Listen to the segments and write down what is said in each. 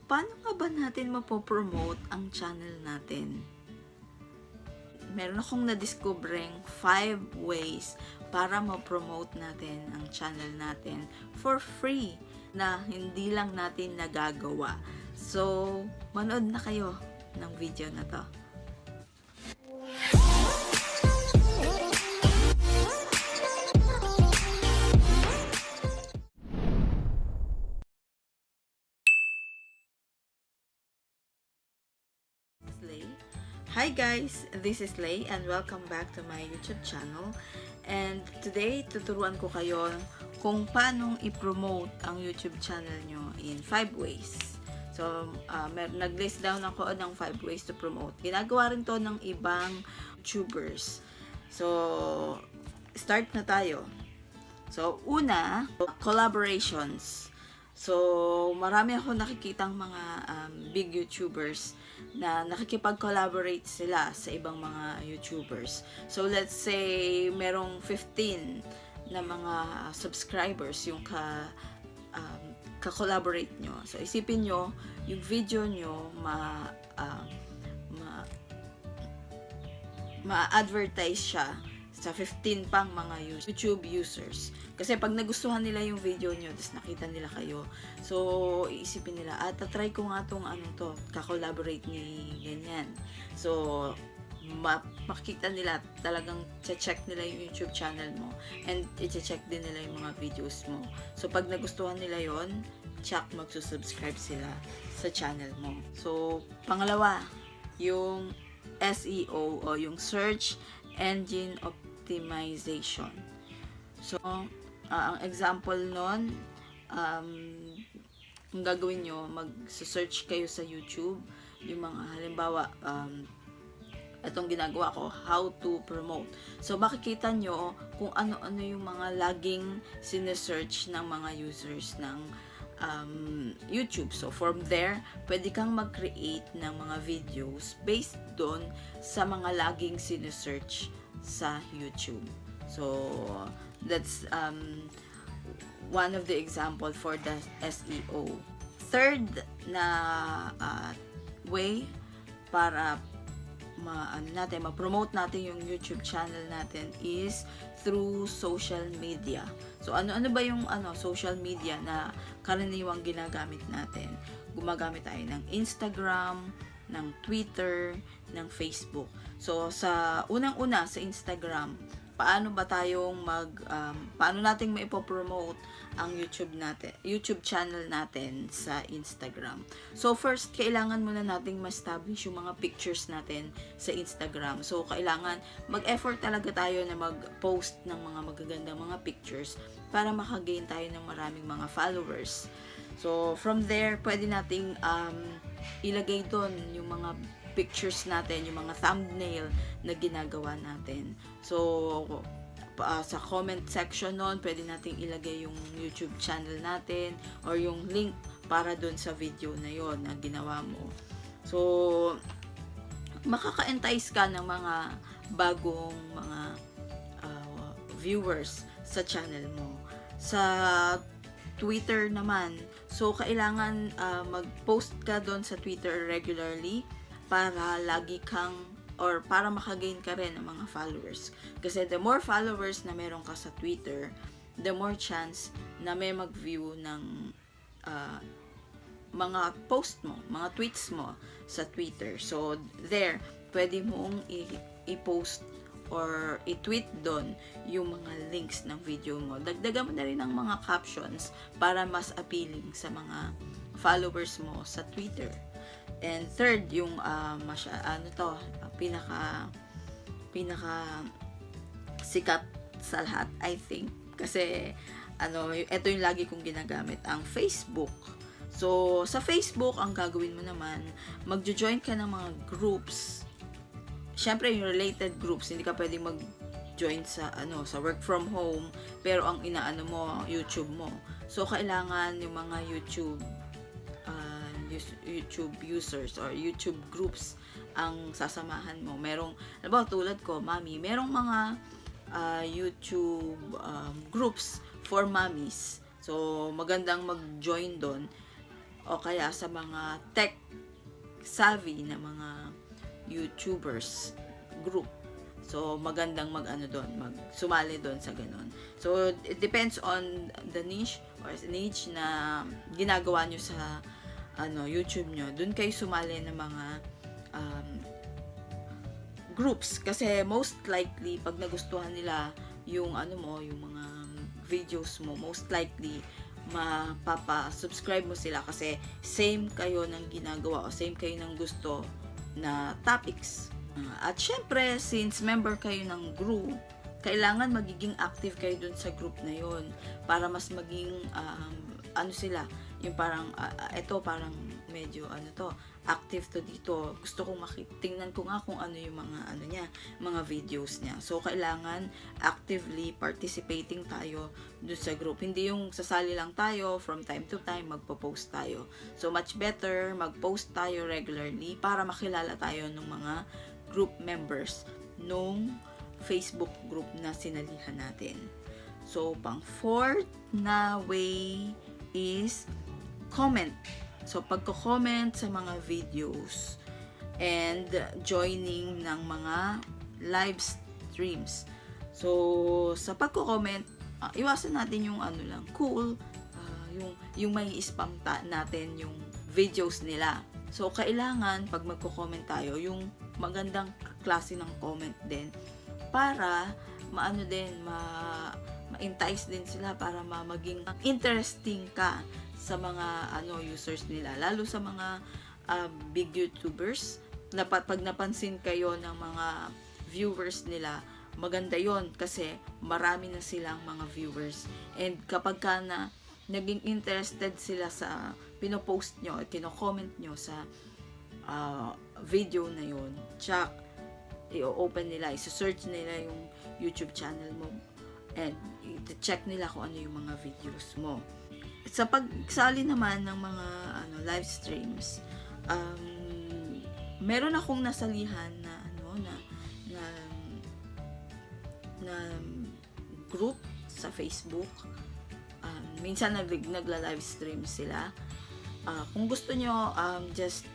paano nga ba natin mapopromote ang channel natin? Meron akong nadiskubreng 5 ways para ma-promote natin ang channel natin for free na hindi lang natin nagagawa. So, manood na kayo ng video na to. Hi guys, this is Lay and welcome back to my YouTube channel. And today, tuturuan ko kayo kung paano i-promote ang YouTube channel nyo in 5 ways. So, nag-list down ako ng 5 ways to promote. Ginagawa rin to ng ibang YouTubers. So, start na tayo. So, una, collaborations. So, marami ako nakikitang mga big YouTubers na nakikipag-collaborate sila sa ibang mga YouTubers. So, let's say, merong 15 na mga subscribers yung ka-collaborate nyo. So, isipin nyo, yung video nyo ma-advertise siya sa 15 pang mga YouTube users. Kasi pag nagustuhan nila yung video nyo, tapos nakita nila kayo, so iisipin nila, tatry ko nga tong ka-collaborate ni ganyan. So, makikita nila, talagang check nila yung YouTube channel mo, and i-check din nila yung mga videos mo. So, pag nagustuhan nila yon, check magsusubscribe sila sa channel mo. So, pangalawa, yung SEO o yung Search Engine Optimization. So, ang example nun, ang gagawin nyo, mag-search kayo sa YouTube, yung mga halimbawa, itong ginagawa ko, how to promote. So, makikita nyo kung ano-ano yung mga laging sinesearch ng mga users ng YouTube. So, from there, pwede kang mag-create ng mga videos based doon sa mga laging sinesearch sa YouTube. So, that's one of the example for the SEO. Third na way para ma-promote natin yung YouTube channel natin is through social media. So, ano ba yung social media na karaniwang ginagamit natin? Gumagamit tayo ng Instagram, ng Twitter, ng Facebook. So, sa unang-una sa Instagram, paano nating maipopromote ang YouTube channel natin sa Instagram. So, first, kailangan muna nating ma-establish yung mga pictures natin sa Instagram. So, kailangan mag-effort talaga tayo na mag-post ng mga magagandang mga pictures para makagain tayo ng maraming mga followers. So, from there, pwede nating ilagay doon yung mga pictures natin, yung mga thumbnail na ginagawa natin. So, sa comment section nun, pwede nating ilagay yung YouTube channel natin or yung link para dun sa video na yon na ginawa mo. So, makaka-entice ka ng mga bagong mga viewers sa channel mo. Sa Twitter naman, so kailangan mag-post ka doon sa Twitter regularly para lagi kang or para makagain ka rin ng mga followers. Kasi the more followers na meron ka sa Twitter, the more chance na may mag-view ng mga post mo, mga tweets mo sa Twitter. So, there, pwede mong i-post or i-tweet doon yung mga links ng video mo. Dagdagan mo na rin ng mga captions para mas appealing sa mga followers mo sa Twitter. And third, yung pinaka sikat sa lahat, I think. Kasi ito yung lagi kong ginagamit, ang Facebook. So, sa Facebook, ang gagawin mo naman, magjo-join ka ng mga groups. Syempre, yung related groups, hindi ka pwedeng mag-join sa work from home, pero ang inaano mo, YouTube mo. So, kailangan yung mga YouTube users or YouTube groups ang sasamahan mo. Merong, tulad ko, mami, merong mga YouTube groups for mommies. So, magandang mag-join doon. o kaya sa mga tech savvy na mga YouTubers group. So, magandang sumali doon sa ganun. So, it depends on the niche or niche na ginagawa nyo sa YouTube nyo. Doon kayo sumali ng mga groups. Kasi most likely, pag nagustuhan nila yung yung mga videos mo, most likely, mapapa-subscribe mo sila kasi same kayo ng ginagawa o same kayo ng gusto na topics. At syempre, since member kayo ng group, kailangan magiging active kayo dun sa group na yon para mas maging sila, yung parang parang medyo active to dito. Gusto kong tingnan ko nga kung ano yung mga mga videos niya. So kailangan actively participating tayo dun sa group. Hindi yung sasali lang tayo from time to time magpo-post tayo. So much better mag-post tayo regularly para makilala tayo ng mga group members nung Facebook group na sinalihan natin. So pang fourth na way is comment. So, pagko-comment sa mga videos and joining ng mga live streams. So, sa pagko-comment, iwasan natin yung cool, yung may spam natin yung videos nila. So, kailangan pag magko-comment tayo, yung magandang klase ng comment din para ma-entice din sila para maging interesting ka sa mga users nila, lalo sa mga big YouTubers. Pag napansin kayo ng mga viewers nila, maganda yon kasi marami na silang mga viewers, and kapag naging interested sila sa pinopost nyo at kino-comment nyo sa video na yon, i-open nila, i-search nila yung YouTube channel mo and i-check nila kung ano yung mga videos mo. Sa pagsali naman ng mga live streams, meron akong nasalihan na group sa Facebook. Minsan nagla-live stream sila. Kung gusto nyo, just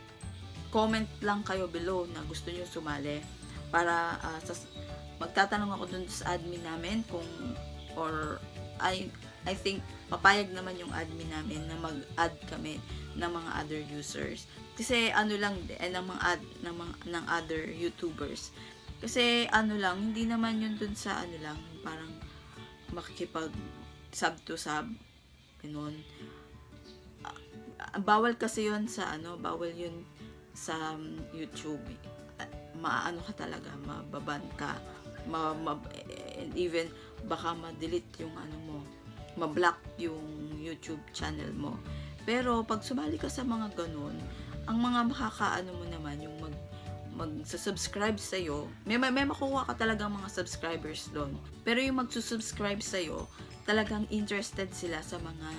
comment lang kayo below na gusto nyo sumali para magtatanong ako dun sa admin namin I think papayag naman yung admin namin na mag-add kami ng mga other users. Kasi ng other YouTubers. Kasi hindi naman yun dun sa parang makikipag sub to sub, ganun. Bawal kasi yun bawal yun sa YouTube. Maano ka talaga, mababan ka, and even baka ma-delete yung mo, ma-block yung YouTube channel mo. Pero pag sumali ka sa mga ganun, ang mga makakaano mo naman yung mag-subscribe sa'yo, may makuha ka talagang mga subscribers doon. Pero yung magsusubscribe sa'yo, talagang interested sila sa mga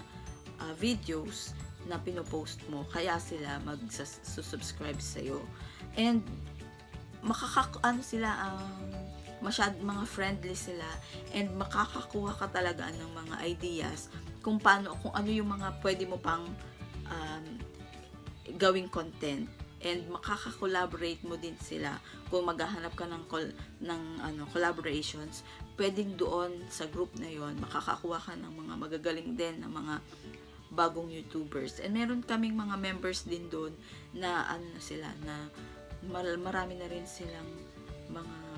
videos na pinopost mo, kaya sila mag-subscribe sa'yo. And mga friendly sila, and makakakuha ka talaga ng mga ideas kung ano yung mga pwede mo pang gawing content, and makaka-collaborate mo din sila kung maghahanap ka ng collaborations. Pwedeng doon sa group na yon makakakuha ka ng mga magagaling din ng mga bagong YouTubers, and meron kaming mga members din doon na na marami na rin silang mga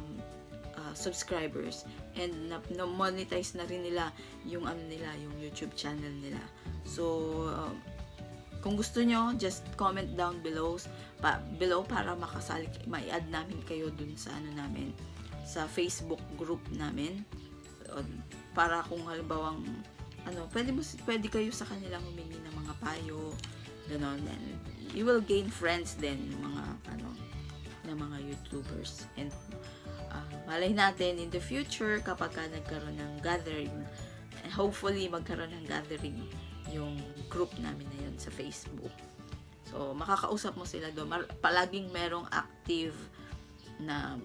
subscribers, and na-monetize na rin nila yung yung YouTube channel nila. So kung gusto nyo, just comment down below para mai-add namin kayo dun sa namin, sa Facebook group namin, para kung halimbawang pwede kayo sa kanilang humingi ng mga payo, ganon, and you will gain friends din ng mga YouTubers. And malay natin in the future kapag nagkaroon ng gathering, and hopefully magkaroon ng gathering yung group namin na yun sa Facebook. So makakausap mo sila doon. Palaging merong active na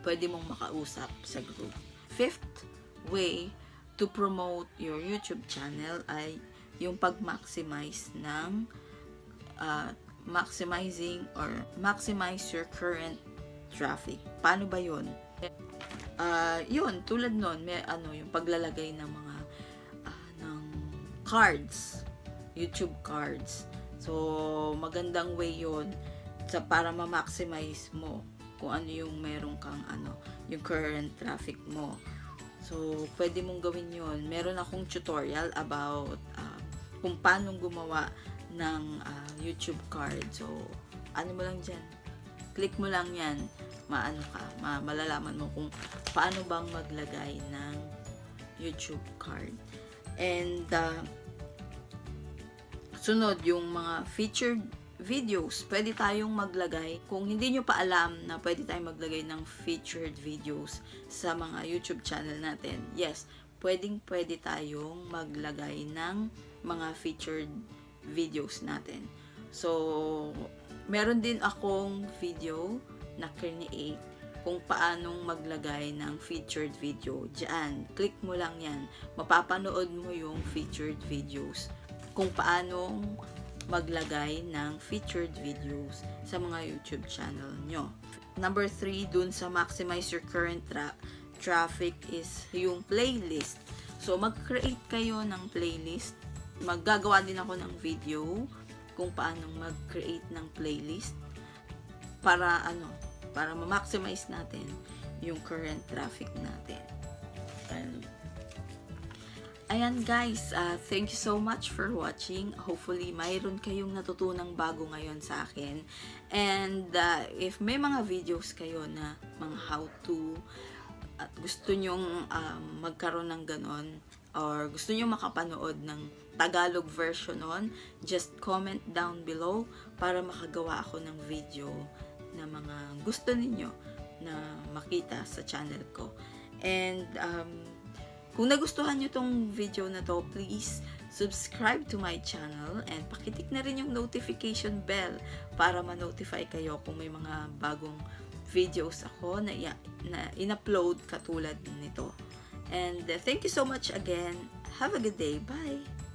pwede mong makausap sa group. Fifth way to promote your YouTube channel ay yung pag-maximize ng maximize your current traffic. Paano ba yun? Yun, tulad nun, may yung paglalagay ng mga ng cards, YouTube cards. So, magandang way yun para ma-maximize mo kung ano yung meron kang yung current traffic mo. So, pwede mong gawin yun. Meron akong tutorial about kung paano gumawa ng YouTube card. So, ano mo lang dyan. Click mo lang yan. Malalaman mo kung paano bang maglagay ng YouTube card. And, sunod, yung mga featured videos, pwede tayong maglagay. Kung hindi nyo pa alam na pwede tayong maglagay ng featured videos sa mga YouTube channel natin, yes, pwede tayong maglagay ng mga featured videos natin. So, meron din akong video na create kung paanong maglagay ng featured video. Diyan, click mo lang yan. Mapapanood mo yung featured videos kung paanong maglagay ng featured videos sa mga YouTube channel nyo. Number 3, dun sa maximize your current traffic is yung playlist. So, mag-create kayo ng playlist. Maggagawa din ako ng video kung paano mag-create ng playlist para ma-maximize natin yung current traffic natin. Ayan guys, thank you so much for watching. Hopefully, mayroon kayong natutunang bago ngayon sa akin. And if may mga videos kayo na mga how-to at gusto nyong magkaroon ng ganon, or gusto nyo makapanood ng Tagalog version nun, just comment down below para makagawa ako ng video na mga gusto ninyo na makita sa channel ko. And kung nagustuhan nyo tong video na to, please subscribe to my channel and pakitik na rin yung notification bell para ma-notify kayo kung may mga bagong videos ako na in-upload katulad nito. And thank you so much again. Have a good day. Bye!